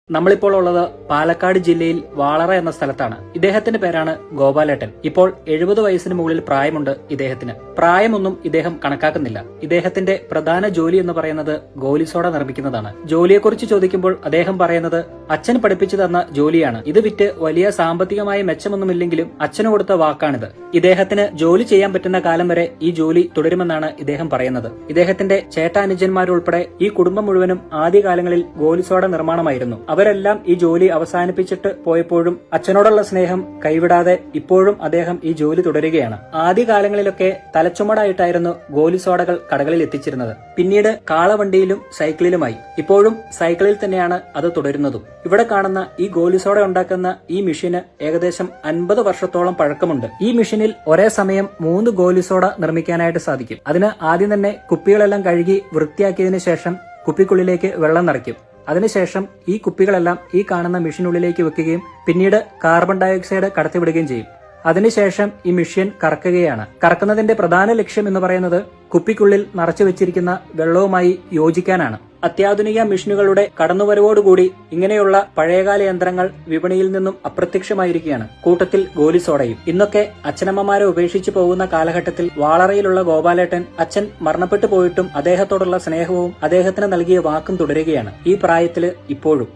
നമ്മളിപ്പോൾ ഉള്ളത് പാലക്കാട് ജില്ലയിൽ വാളറ എന്ന സ്ഥലത്താണ്. ഇദ്ദേഹത്തിന്റെ പേരാണ് ഗോപാലേട്ടൻ. ഇപ്പോൾ 70 വയസ്സിന് മുകളിൽ പ്രായമുണ്ട് ഇദ്ദേഹത്തിന്. പ്രായമൊന്നും ഇദ്ദേഹം കണക്കാക്കുന്നില്ല. ഇദ്ദേഹത്തിന്റെ പ്രധാന ജോലി എന്ന് പറയുന്നത് ഗോലിസോഡ നിർമ്മിക്കുന്നതാണ്. ജോലിയെക്കുറിച്ച് ചോദിക്കുമ്പോൾ അദ്ദേഹം പറയുന്നത് അച്ഛൻ പഠിപ്പിച്ചു തന്ന ജോലിയാണ്. ഇത് വിറ്റ് വലിയ സാമ്പത്തികമായ മെച്ചമൊന്നുമില്ലെങ്കിലും അച്ഛന് കൊടുത്ത വാക്കാണിത്. ഇദ്ദേഹത്തിന് ജോലി ചെയ്യാൻ പറ്റുന്ന കാലം വരെ ഈ ജോലി തുടരുമെന്നാണ് ഇദ്ദേഹം പറയുന്നത്. ഇദ്ദേഹത്തിന്റെ ചേട്ടാനുജന്മാരുൾപ്പെടെ ഈ കുടുംബം മുഴുവനും ആദ്യകാലങ്ങളിൽ ഗോലിസോഡ നിർമ്മാണമായിരുന്നു. അവരെല്ലാം ഈ ജോലി അവസാനിപ്പിച്ചിട്ട് പോയപ്പോഴും അച്ഛനോടുള്ള സ്നേഹം കൈവിടാതെ ഇപ്പോഴും അദ്ദേഹം ഈ ജോലി തുടരുകയാണ്. ആദ്യകാലങ്ങളിലൊക്കെ തലച്ചുമടായിട്ടായിരുന്നു ഗോലിസോഡകൾ കടകളിൽ എത്തിച്ചിരുന്നത്. പിന്നീട് കാളവണ്ടിയിലും സൈക്കിളിലുമായി. ഇപ്പോഴും സൈക്കിളിൽ തന്നെയാണ് അത് തുടരുന്നതും. ഇവിടെ കാണുന്ന ഈ ഗോലിസോഡ ഉണ്ടാക്കുന്ന ഈ മെഷീന് ഏകദേശം 50 വർഷത്തോളം പഴക്കമുണ്ട്. ഈ മെഷീനിൽ ഒരേ സമയം 3 ഗോലിസോഡ നിർമ്മിക്കാനായിട്ട് സാധിക്കും. അതിന് ആദ്യം തന്നെ കുപ്പികളെല്ലാം കഴുകി വൃത്തിയാക്കിയതിനു ശേഷം കുപ്പിക്കുള്ളിലേക്ക് വെള്ളം നിറയ്ക്കും. അതിനുശേഷം ഈ കുപ്പികളെല്ലാം ഈ കാണുന്ന മെഷീനുള്ളിലേക്ക് വെക്കുകയും പിന്നീട് കാർബൺ ഡയോക്സൈഡ് കടത്തിവിടുകയും ചെയ്യും. അതിനുശേഷം ഈ മെഷീൻ കറക്കുകയാണ്. കറക്കുന്നതിന്റെ പ്രധാന ലക്ഷ്യം എന്ന് പറയുന്നത് കുപ്പിക്കുള്ളിൽ നിറച്ചു വെച്ചിരിക്കുന്ന വെള്ളവുമായി യോജിക്കാനാണ്. അത്യാധുനിക മെഷീനുകളുടെ കടന്നുവരവോടുകൂടി ഇങ്ങനെയുള്ള പഴയകാല യന്ത്രങ്ങൾ വിപണിയിൽ നിന്നും അപ്രത്യക്ഷമായിരിക്കുകയാണ്. കൂട്ടത്തിൽ ഗോലിസോഡയും. ഇന്നൊക്കെ അച്ഛനമ്മമാരെ ഉപേക്ഷിച്ചു പോകുന്ന കാലഘട്ടത്തിൽ വാളറയിലുള്ള ഗോപാലേട്ടൻ അച്ഛൻ മരണപ്പെട്ടു പോയിട്ടും അദ്ദേഹത്തോടുള്ള സ്നേഹവും അദ്ദേഹത്തിന് നൽകിയ വാക്കും തുടരുകയാണ് ഈ പ്രായത്തില് ഇപ്പോഴും.